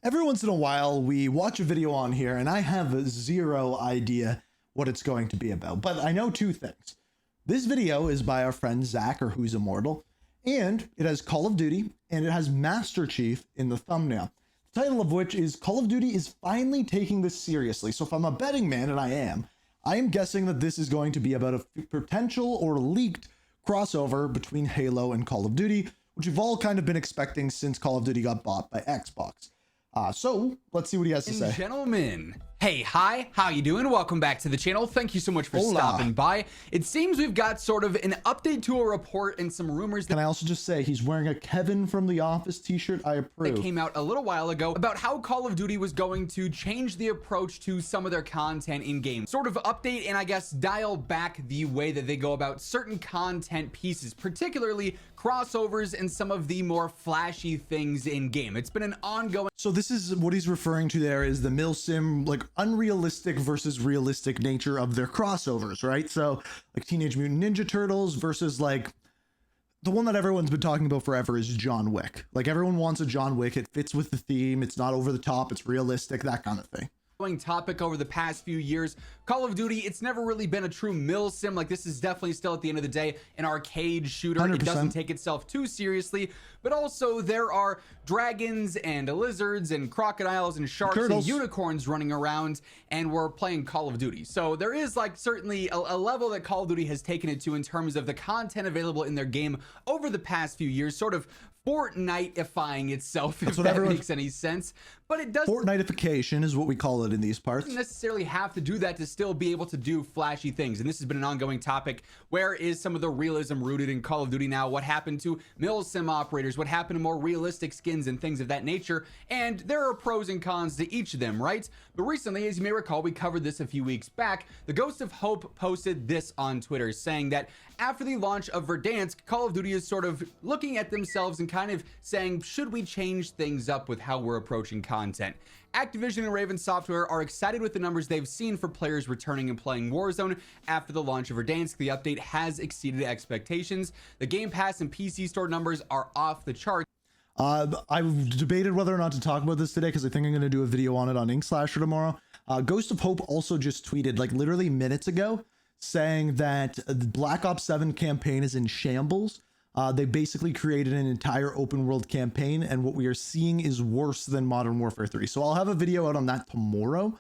Every once in a while, we watch a video on here and I have zero idea what it's going to be about, but I know two things. This video is by our friend Zach, or Who's Immortal, and it has Call of Duty and it has Master Chief in the thumbnail. The title of which is Call of Duty is finally taking this seriously. So if I'm a betting man, and I am guessing that this is going to be about a potential or leaked crossover between Halo and Call of Duty, which we've all kind of been expecting since Call of Duty got bought by Xbox. So let's see what he has to say. Gentlemen, hey, hi, how you doing? Welcome back to the channel. Thank you so much for stopping by. It seems we've got sort of an update to a report and some rumors that— Can I also just say he's wearing a Kevin from The Office t-shirt? I approve. That came out a little while ago about how Call of Duty was going to change the approach to some of their content in game. Sort of update and I guess dial back the way that they go about certain content pieces, particularly crossovers and some of the more flashy things in game. It's been an ongoing— So this is what he's referring to there is the milsim, like unrealistic versus realistic nature of their crossovers, right? So like Teenage Mutant Ninja Turtles versus like the one that everyone's been talking about forever is John Wick. Like everyone wants a John Wick. It fits with the theme. It's not over the top. It's realistic, that kind of thing. Topic over the past few years. Call of Duty, it's never really been a true milsim. Like, this is definitely still at the end of the day an arcade shooter. 100%. It doesn't take itself too seriously, but also there are dragons and lizards and crocodiles and sharks and unicorns running around, and we're playing Call of Duty. So there is like certainly a level that Call of Duty has taken it to in terms of the content available in their game over the past few years, sort of Fortnite-ifying itself, if that makes any sense. But it does— Fortnite-ification is what we call it in these parts. Doesn't necessarily have to do that to still be able to do flashy things. And this has been an ongoing topic. Where is some of the realism rooted in Call of Duty now? What happened to milsim operators? What happened to more realistic skins and things of that nature? And there are pros and cons to each of them, right? But recently, as you may recall, we covered this a few weeks back. The Ghost of Hope posted this on Twitter, saying that after the launch of Verdansk, Call of Duty is sort of looking at themselves and kind of saying, should we change things up with how we're approaching content? Activision and Raven Software are excited with the numbers they've seen for players returning and playing Warzone after the launch of Verdansk. The update has exceeded expectations. The Game Pass and PC Store numbers are off the charts. I've debated whether or not to talk about this today because I think I'm going to do a video on it on Ink Slasher tomorrow. Ghost of Hope also just tweeted like literally minutes ago saying that the Black Ops 7 campaign is in shambles. They basically created an entire open world campaign, and what we are seeing is worse than Modern Warfare 3. So I'll have a video out on that tomorrow,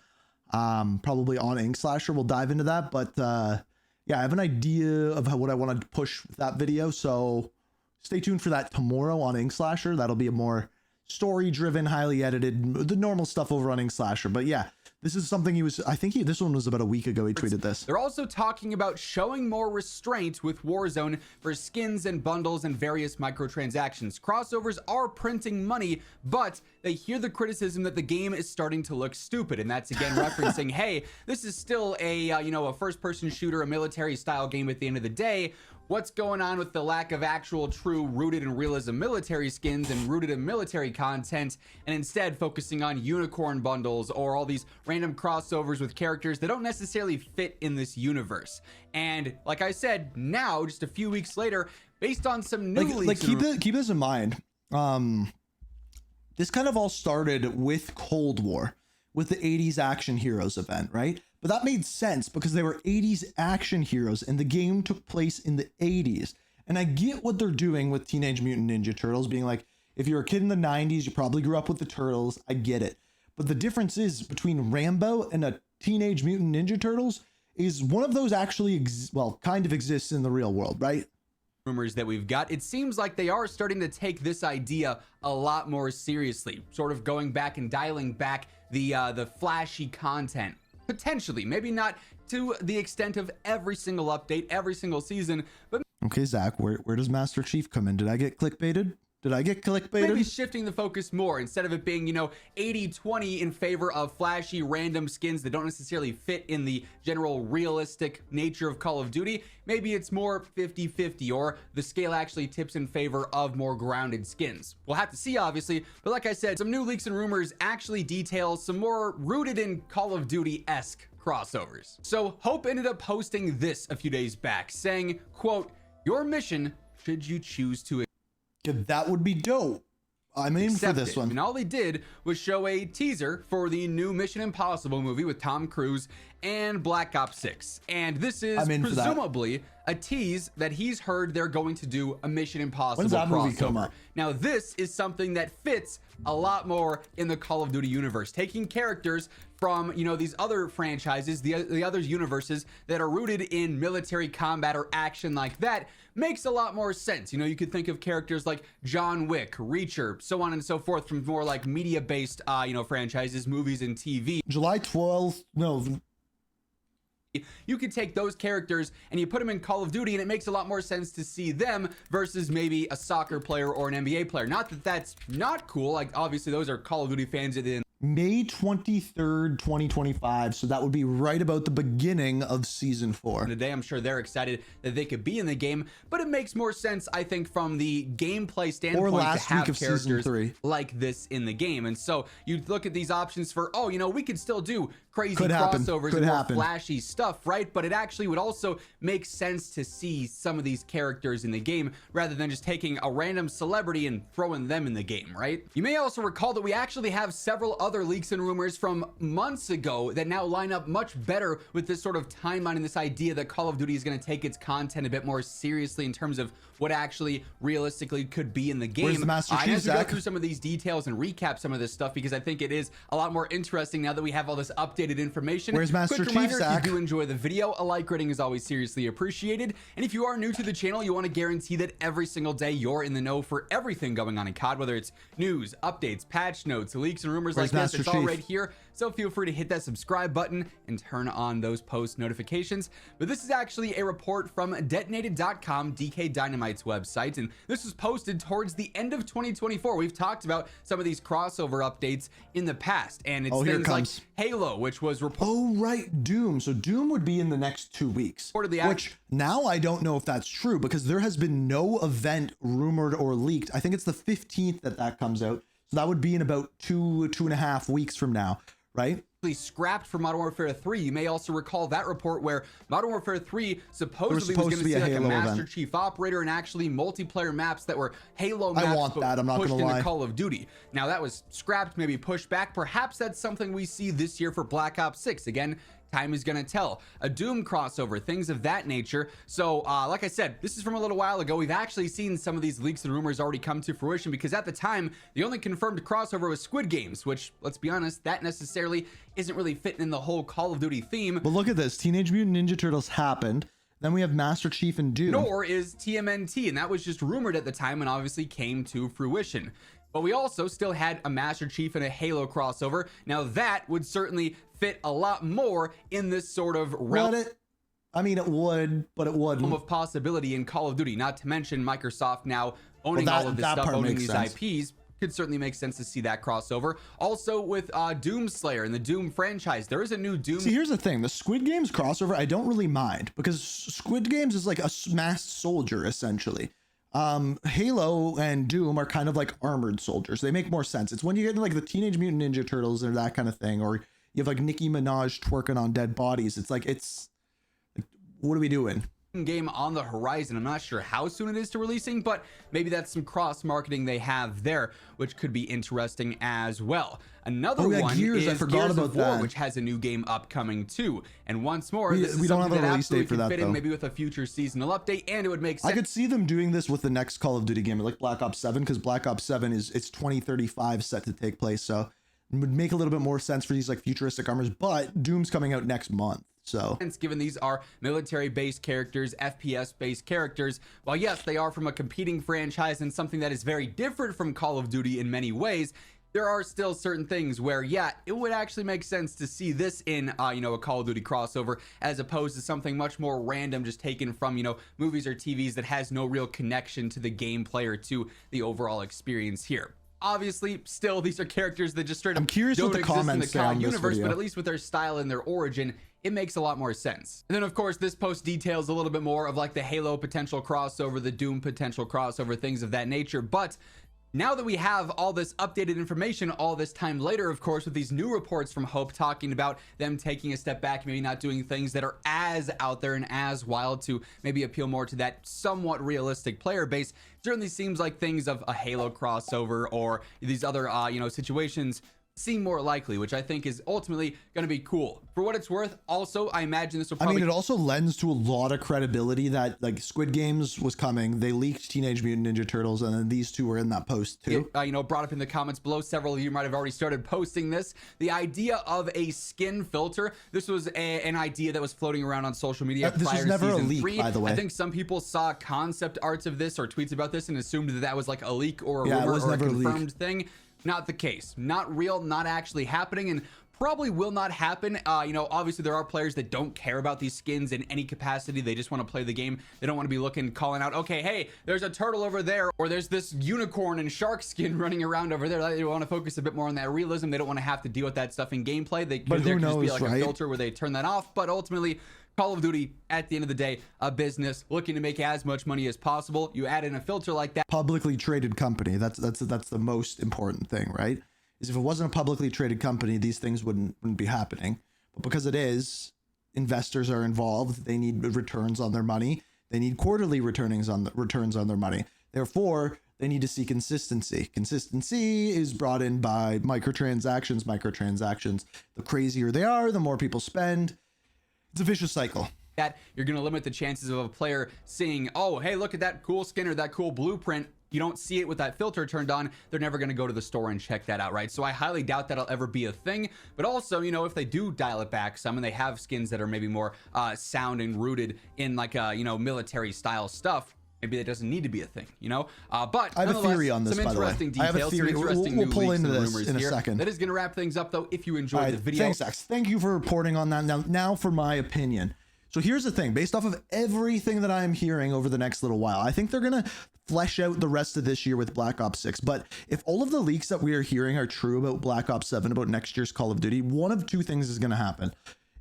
probably on Ink Slasher. We'll dive into that, but yeah, I have an idea of what I want to push with that video, so stay tuned for that tomorrow on Ink Slasher. That'll be a more story-driven, highly edited, the normal stuff over on Ink Slasher. But yeah, this is something this one was about a week ago he tweeted this. They're also talking about showing more restraint with Warzone for skins and bundles and various microtransactions. Crossovers are printing money, but they hear the criticism that the game is starting to look stupid. And that's again referencing, hey, this is still a, a first-person shooter, a military-style game at the end of the day. What's going on with the lack of actual true rooted in realism military skins and rooted in military content, and instead focusing on unicorn bundles or all these random crossovers with characters that don't necessarily fit in this universe? And like I said, now just a few weeks later, based on some new leaks, keep this in mind. This kind of all started with Cold War, with the 80s action heroes event, right? But that made sense because they were 80s action heroes and the game took place in the 80s. And I get what they're doing with Teenage Mutant Ninja Turtles, being like, if you're a kid in the 90s, you probably grew up with the Turtles. I get it. But the difference is between Rambo and a Teenage Mutant Ninja Turtles is one of those actually, kind of exists in the real world, right? Rumors that we've got, it seems like they are starting to take this idea a lot more seriously, sort of going back and dialing back the flashy content. Potentially, maybe not to the extent of every single update, every single season, but okay, Zach, where does Master Chief come in? Did I get clickbaited? Maybe shifting the focus more instead of it being, 80-20 in favor of flashy random skins that don't necessarily fit in the general realistic nature of Call of Duty. Maybe it's more 50-50, or the scale actually tips in favor of more grounded skins. We'll have to see, obviously, but like I said, some new leaks and rumors actually detail some more rooted in Call of Duty-esque crossovers. So Hope ended up posting this a few days back, saying, quote, "Your mission, should you choose to..." That would be dope. I'm in for accepted. this one. And all they did was show a teaser for the new Mission Impossible movie with Tom Cruise and Black Ops 6. And this is presumably a tease that he's heard they're going to do a Mission Impossible When's that movie crossover. come out? Now, this is something that fits a lot more in the Call of Duty universe, taking characters from, you know, these other franchises, the other universes that are rooted in military combat or action like that, makes a lot more sense. You know, you could think of characters like John Wick, Reacher, so on and so forth, from more like media-based, you know, franchises, movies, and TV. July 12th, no. You could take those characters and you put them in Call of Duty, and it makes a lot more sense to see them versus maybe a soccer player or an NBA player. Not that that's not cool. Like, obviously, those are Call of Duty fans at the end. May 23rd, 2025. So that would be right about the beginning of season 4. Today, I'm sure they're excited that they could be in the game, but it makes more sense, I think, from the gameplay standpoint to have characters like this in the game. And so you look at these options for, oh, you know, we could still do crazy crossovers and more flashy stuff, right? But it actually would also make sense to see some of these characters in the game rather than just taking a random celebrity and throwing them in the game, right? You may also recall that we actually have several other leaks and rumors from months ago that now line up much better with this sort of timeline and this idea that Call of Duty is going to take its content a bit more seriously in terms of what actually realistically could be in the game. Where's the Master Chief, I have to go Zach? through some of these details and recap some of this stuff because I think it is a lot more interesting now that we have all this updated information. Where's Master Quick Chief, reminder, Zach? if you do enjoy the video, a like rating is always seriously appreciated. And if you are new to the channel, you want to guarantee that every single day you're in the know for everything going on in COD, whether it's news, updates, patch notes, leaks, and rumors like this. It's all right here. So feel free to hit that subscribe button and turn on those post notifications. But this is actually a report from detonated.com, DK Dynamite's website, and this was posted towards the end of 2024. We've talked about some of these crossover updates in the past, and it's things like Halo, which was reported. Oh, right, Doom. So Doom would be in the next 2 weeks, which now I don't know if that's true because there has been no event rumored or leaked. I think it's the 15th that comes out. So that would be in about 2.5 weeks from now, right? Scrapped for Modern Warfare 3. You may also recall that report where Modern Warfare 3 supposedly was going to see like a Master Chief Operator and actually multiplayer maps that were Halo maps. I want that. I'm not pushed gonna lie. into Call of Duty. Now that was scrapped, maybe pushed back. Perhaps that's something we see this year for Black Ops 6. Again, time is going to tell. A Doom crossover, things of that nature. So like I said, this is from a little while ago. We've actually seen some of these leaks and rumors already come to fruition because at the time, the only confirmed crossover was Squid Games, which, let's be honest, that necessarily isn't really fitting in the whole Call of Duty theme. But look at this. Teenage Mutant Ninja Turtles happened. Then we have Master Chief and Doom. Nor is TMNT, and that was just rumored at the time and obviously came to fruition. But we also still had a Master Chief and a Halo crossover. Now that would certainly fit a lot more in this sort of realm. I mean, it would, but it wouldn't. Of possibility in Call of Duty, not to mention Microsoft now owning all of this stuff, owning these IPs. Could certainly make sense to see that crossover. Also with Doomslayer and the Doom franchise, there is a new Doom. See, here's the thing. The Squid Games crossover, I don't really mind because Squid Games is like a masked soldier, essentially. Halo and Doom are kind of like armored soldiers. They make more sense. It's when you get into like the Teenage Mutant Ninja Turtles or that kind of thing, or you have like Nicki Minaj twerking on dead bodies. It's like, what are we doing? Game on the horizon. I'm not sure how soon it is to releasing, but maybe that's some cross marketing they have there, which could be interesting as well. Another one Gears, is I forgot Gears about of War, that. which has a new game upcoming too. And once more, we this is don't something have a that release date absolutely for that, could fit though. in maybe with a future seasonal update, and it would make sense. I could see them doing this with the next Call of Duty game, like Black Ops 7, because Black Ops 7 it's 2035 set to take place, so it would make a little bit more sense for these like futuristic armors. But Doom's coming out next month. So given these are military-based characters, FPS-based characters, while yes, they are from a competing franchise and something that is very different from Call of Duty in many ways, there are still certain things where, yeah, it would actually make sense to see this in, you know, a Call of Duty crossover as opposed to something much more random, just taken from, you know, movies or TVs that has no real connection to the gameplay or to the overall experience here. Obviously, still, these are characters that just straight up don't exist in the COD universe, but at least with their style and their origin, it makes a lot more sense. And then, of course, this post details a little bit more of like the Halo potential crossover, the Doom potential crossover, things of that nature. But Now that we have all this updated information all this time later, of course, with these new reports from Hope talking about them taking a step back, maybe not doing things that are as out there and as wild to maybe appeal more to that somewhat realistic player base, certainly seems like things of a Halo crossover or these other, situations seem more likely, which I think is ultimately going to be cool. For what it's worth, also, I imagine this will probably... it also lends to a lot of credibility that, like, Squid Games was coming. They leaked Teenage Mutant Ninja Turtles, and then these two were in that post too. Brought up in the comments below. Several of you might have already started posting this. The idea of a skin filter. This was an idea that was floating around on social media This prior was never to season a leak, 3. by the way. I think some people saw concept arts of this or tweets about this and assumed that that was like a leak or a Yeah, it rumor was or a never a leak. confirmed thing. Not the case. Not real, not actually happening, and probably will not happen. Obviously there are players that don't care about these skins in any capacity. They just want to play the game. They don't want to be calling out, okay, hey, there's a turtle over there, or there's this unicorn and shark skin running around over there. They want to focus a bit more on that realism. They don't want to have to deal with that stuff in gameplay. But there who could just be knows, like right? a filter where they turn that off. But ultimately, Call of Duty, at the end of the day, a business looking to make as much money as possible. You add in a filter like that. Publicly traded company. That's the most important thing, right? Is if it wasn't a publicly traded company, these things wouldn't be happening. But because it is, investors are involved. They need returns on their money. They need quarterly returns on their money. Therefore, they need to see consistency. Consistency is brought in by microtransactions. Microtransactions, the crazier they are, the more people spend. It's a vicious cycle. That you're going to limit the chances of a player seeing, oh, hey, look at that cool skin or that cool blueprint. You don't see it with that filter turned on. They're never going to go to the store and check that out, right? So I highly doubt that'll ever be a thing. But also, if they do dial it back some and they have skins that are maybe more sound and rooted in like military style stuff, maybe that doesn't need to be a thing, But I have a theory on this, some by the way. interesting I have a details, theory. some interesting We'll new pull leaks into and this rumors in a here. second. That is going to wrap things up, though. If you enjoyed All right, the video, thanks, Ax. Thank you for reporting on that. Now for my opinion. So here's the thing, based off of everything that I'm hearing over the next little while, I think they're going to flesh out the rest of this year with Black Ops 6. But if all of the leaks that we are hearing are true about Black Ops 7, about next year's Call of Duty, one of two things is going to happen.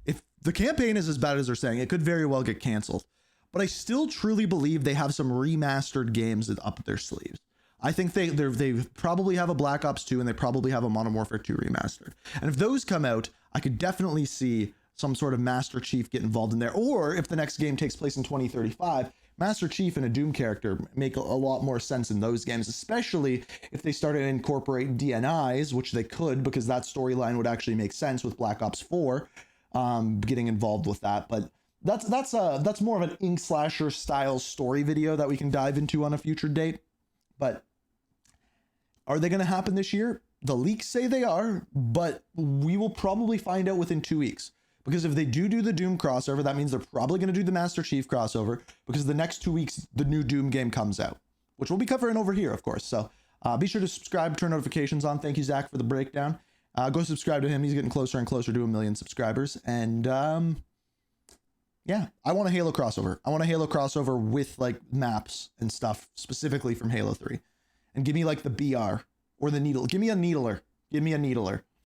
If the campaign is as bad as they're saying, it could very well get canceled. But I still truly believe they have some remastered games up their sleeves. I think they probably have a Black Ops 2 and they probably have a Modern Warfare 2 remastered. And if those come out, I could definitely see some sort of Master Chief get involved in there. Or if the next game takes place in 2035, Master Chief and a Doom character make a lot more sense in those games, especially if they started to incorporate DNIs, which they could, because that storyline would actually make sense with Black Ops 4 getting involved with that. But that's more of an ink slasher style story video that we can dive into on a future date. But are they going to happen this year? The leaks say they are, but we will probably find out within 2 weeks. Because if they do the Doom crossover, that means they're probably going to do the Master Chief crossover, because the next 2 weeks, the new Doom game comes out, which we'll be covering over here, of course. So be sure to subscribe, turn notifications on. Thank you, Zach, for the breakdown. Go subscribe to him. He's getting closer and closer to 1 million subscribers. And yeah, I want a Halo crossover. I want a Halo crossover with like maps and stuff specifically from Halo 3. And give me like the BR or the needle. Give me a needler. Give me a needler.